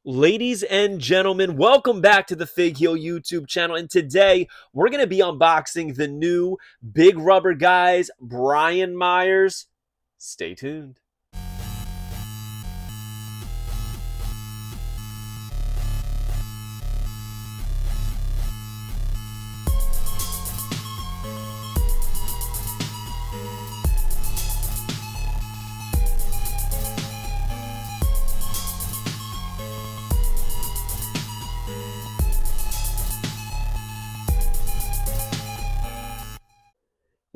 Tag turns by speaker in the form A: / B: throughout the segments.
A: Ladies and gentlemen, welcome back to the Fig Heel YouTube channel. And today we're going to be unboxing the new Big Rubber Guys Brian Myers. Stay tuned.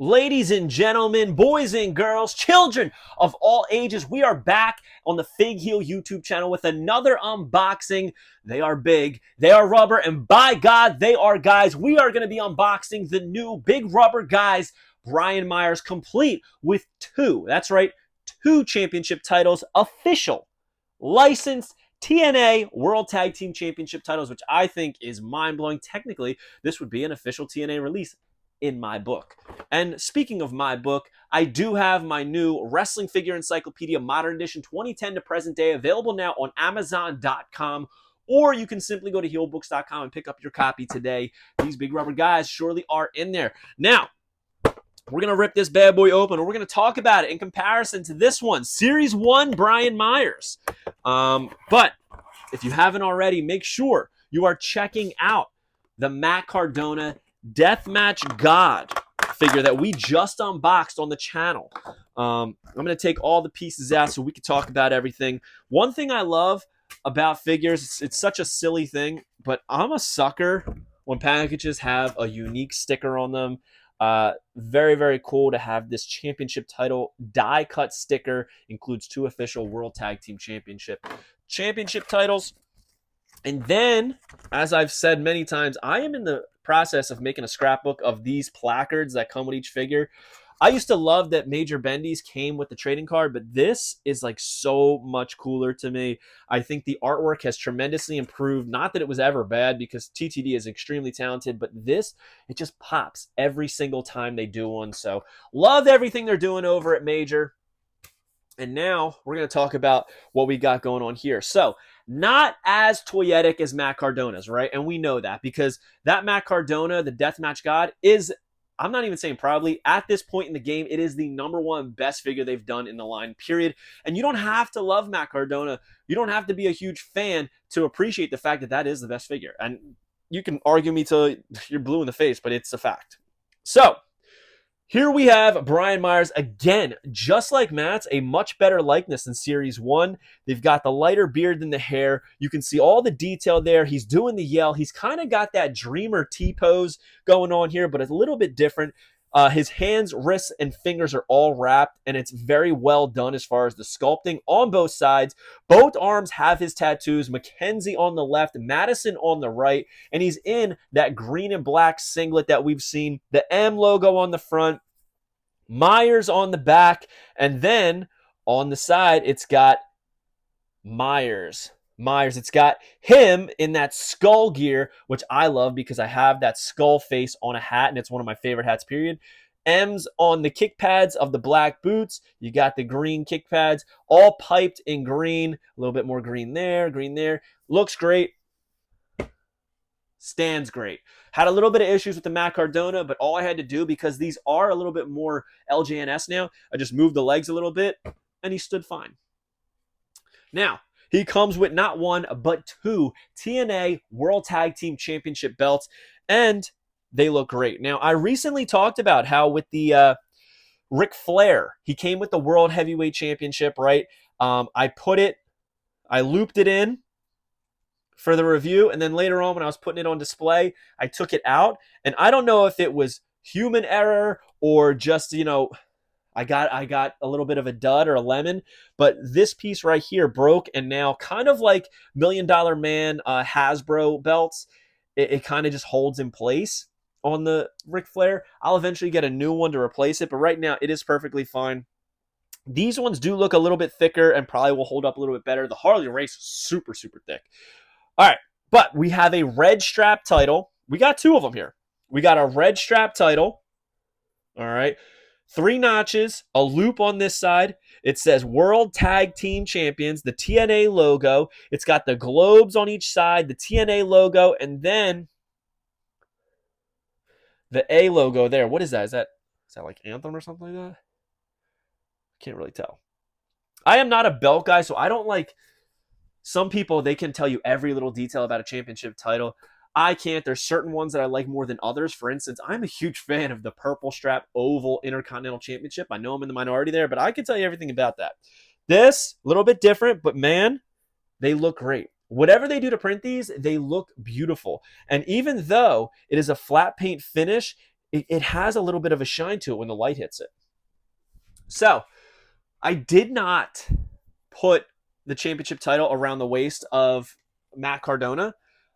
A: Ladies and gentlemen, boys and girls, children of all ages, we are back on the Fig Heel YouTube channel with another unboxing. They are big, they are rubber, and by God, they are guys. We are going to be unboxing the new Big Rubber Guys Brian Myers, complete with that's right, two championship titles, official, licensed TNA World Tag Team Championship titles, which I think is mind-blowing. Technically, this would be an official TNA release in my book. And speaking of my book, I do have my new Wrestling Figure Encyclopedia Modern Edition 2010 to present day available now on Amazon.com, or you can simply go to heelbooks.com and pick up your copy today. These Big Rubber Guys surely are in there. Now, we're going to rip this bad boy open, and we're going to talk about it in comparison to this one, Series 1 Brian Myers. But if you haven't already, make sure you are checking out the Matt Cardona Deathmatch God figure that we just unboxed on the channel. I'm going to take all the pieces out so we can talk about everything. One thing I love about figures, it's such a silly thing, but I'm a sucker when packages have a unique sticker on them. Very, very cool to have this championship title die cut sticker. Includes 2 official World Tag Team Championship titles. And then, as I've said many times, I am in the process of making a scrapbook of these placards that come with each figure. I used to love that Major Bendy's came with the trading card, but this is like so much cooler to me. I think the artwork has tremendously improved. Not that it was ever bad, because TTD is extremely talented, but this, it just pops every single time they do one. So love everything they're doing over at Major. And now we're going to talk about what we got going on here. So not as toyetic as Matt Cardona's, right? And we know that because that Matt Cardona, the Deathmatch God, is, I'm not even saying probably, at this point in the game, it is the #1 best figure they've done in the line, period. And you don't have to love Matt Cardona. You don't have to be a huge fan to appreciate the fact that that is the best figure. And you can argue me till you're blue in the face, but it's a fact. So here we have Brian Myers, again, just like Matt's, a much better likeness than Series 1. They've got the lighter beard than the hair. You can see all the detail there. He's doing the yell. He's kind of got that Dreamer T-pose going on here, but it's a little bit different. His hands, wrists, and fingers are all wrapped, and it's very well done as far as the sculpting on both sides. Both arms have his tattoos. Mackenzie on the left, Madison on the right, and he's in that green and black singlet that we've seen. The M logo on the front, Myers on the back, and then on the side, it's got Myers. It's got him in that skull gear, which I love because I have that skull face on a hat, and it's one of my favorite hats, period. M's on the kick pads of the black boots. You got the green kick pads, all piped in green. A little bit more green there, green there. Looks great. Stands great. Had a little bit of issues with the Matt Cardona, but all I had to do, because these are a little bit more LJNS now, I just moved the legs a little bit, and he stood fine. Now, he comes with not 1, but 2 TNA World Tag Team Championship belts, and they look great. Now, I recently talked about how with the Ric Flair, he came with the World Heavyweight Championship, right? I looped it in for the review, and then later on when I was putting it on display, I took it out, and I don't know if it was human error or just, I got a little bit of a dud or a lemon, but this piece right here broke, and now kind of like $1 Million Man Hasbro belts, it kind of just holds in place on the Ric Flair. I'll eventually get a new one to replace it, but right now it is perfectly fine. These ones do look a little bit thicker and probably will hold up a little bit better. The Harley Race is super, super thick. All right, but we have a red strap title. We got 2 of them here. We got a red strap title. All right. 3 notches, a loop on this side. It says World Tag Team Champions, the TNA logo. It's got the globes on each side, the TNA logo, and then the A logo there. What is that? Is that like Anthem or something like that? Can't really tell. I am not a belt guy, so I don't like... Some people, they can tell you every little detail about a championship title. I can't. There's certain ones that I like more than others. For instance, I'm a huge fan of the purple strap oval Intercontinental Championship. I know I'm in the minority there, but I can tell you everything about that. This, a little bit different, but man, they look great. Whatever they do to print these, they look beautiful. And even though it is a flat paint finish, it has a little bit of a shine to it when the light hits it. So, I did not put the championship title around the waist of Matt Cardona.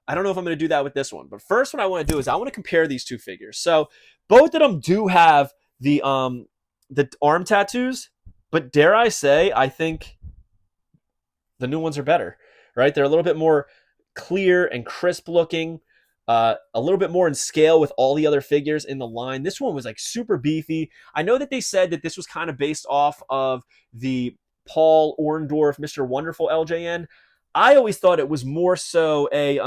A: I don't know if I'm going to do that with this one. But first, what I want to do is I want to compare these two figures. So both of them do have the arm tattoos, but dare I say, I think the new ones are better, right? They're a little bit more clear and crisp looking, a little bit more in scale with all the other figures in the line. This one was like super beefy. I know that they said that this was kind of based off of the Paul Orndorff, Mr. Wonderful LJN. I always thought it was more so a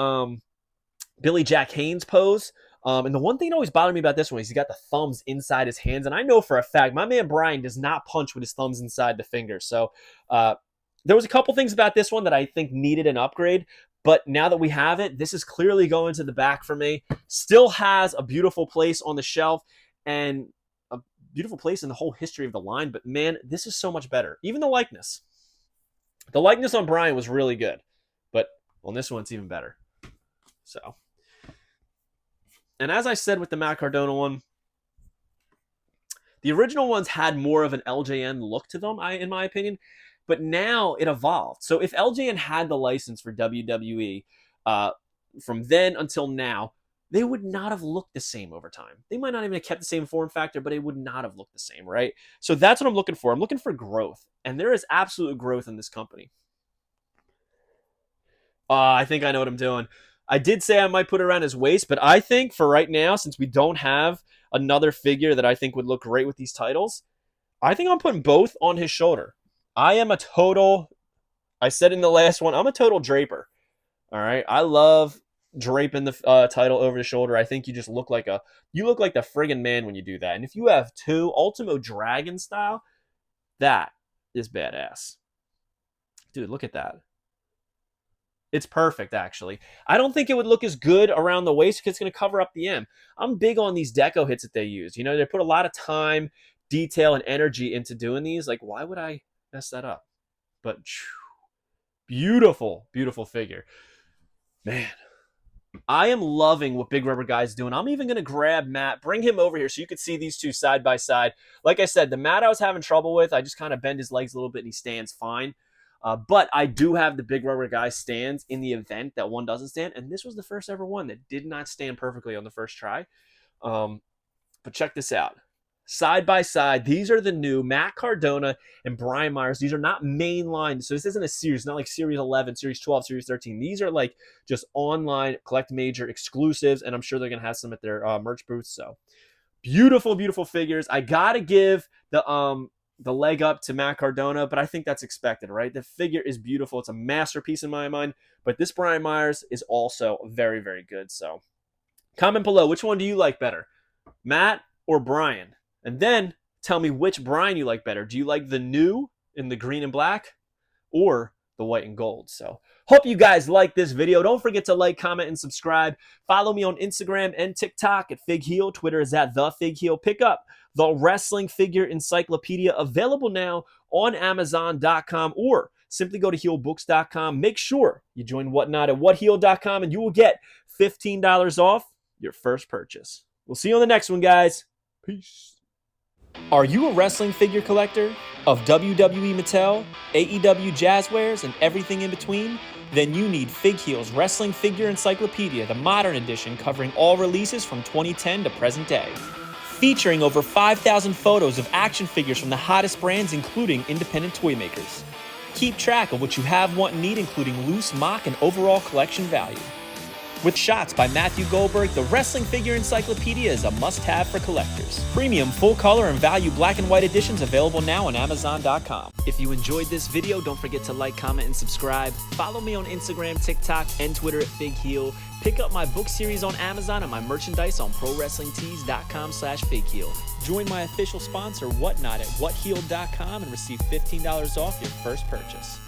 A: Billy Jack Haynes pose. And the one thing that always bothered me about this one is he's got the thumbs inside his hands. And I know for a fact, my man Brian does not punch with his thumbs inside the fingers. So there was a couple things about this one that I think needed an upgrade. But now that we have it, this is clearly going to the back for me. Still has a beautiful place on the shelf and a beautiful place in the whole history of the line. But man, this is so much better. Even the likeness. The likeness on Brian was really good. But on this one, it's even better. So. And as I said with the Matt Cardona one, the original ones had more of an LJN look to them, in my opinion. But now it evolved. So if LJN had the license for WWE from then until now, they would not have looked the same over time. They might not even have kept the same form factor, but it would not have looked the same, right? So that's what I'm looking for. I'm looking for growth. And there is absolute growth in this company. I think I know what I'm doing. I did say I might put it around his waist, but I think for right now, since we don't have another figure that I think would look great with these titles, I think I'm putting both on his shoulder. I am a total, I said in the last one, I'm a total draper. All right. I love draping the title over the shoulder. I think you just look like the friggin' man when you do that. And if you have two Ultimo Dragon style, that is badass. Dude, look at that. It's perfect, actually. I don't think it would look as good around the waist because it's going to cover up the M. I'm big on these deco hits that they use. You know, they put a lot of time, detail, and energy into doing these. Like, why would I mess that up? But beautiful, beautiful figure. Man, I am loving what Big Rubber Guy's doing. I'm even going to grab Matt, bring him over here so you could see these two side by side. Like I said, the Matt I was having trouble with, I just kind of bend his legs a little bit and he stands fine. But I do have the Big Rubber Guy stands in the event that one doesn't stand. And this was the first ever one that did not stand perfectly on the first try. But check this out. Side by side, these are the new Matt Cardona and Brian Myers. These are not mainline. So this isn't a series, not like Series 11, Series 12, Series 13. These are like just online Collect Major exclusives. And I'm sure they're going to have some at their merch booths. So beautiful, beautiful figures. I got to give the leg up to Matt Cardona, but I think that's expected, right? The figure is beautiful. It's a masterpiece in my mind, but this Brian Myers is also very, very good. So comment below, which one do you like better, Matt or Brian? And then tell me which Brian you like better. Do you like the new in the green and black or the white and gold? So hope you guys like this video. Don't forget to like, comment, and subscribe. Follow me on Instagram and TikTok at FigHeel. Twitter is at TheFigHeel. Pick up the Wrestling Figure Encyclopedia, available now on Amazon.com, or simply go to HeelBooks.com. Make sure you join Whatnot at WhatHeel.com, and you will get $15 off your first purchase. We'll see you on the next one, guys. Peace. Are you a wrestling figure collector of WWE Mattel, AEW Jazzwares, and everything in between? Then you need FigHeel's Wrestling Figure Encyclopedia, the modern edition covering all releases from 2010 to present day. Featuring over 5,000 photos of action figures from the hottest brands, including independent toy makers. Keep track of what you have, want, and need, including loose, mock, and overall collection value. With Shots by Matthew Goldberg, the wrestling figure encyclopedia is a must-have for collectors. Premium full color and value black and white editions available now on Amazon.com. If you enjoyed this video, don't forget to like, comment, and subscribe. Follow me on Instagram, TikTok, and Twitter at FigHeal. Pick up my book series on Amazon and my merchandise on ProWrestlingTees.com/FigHeal. Join my official sponsor, Whatnot, at WhatHeal.com and receive $15 off your first purchase.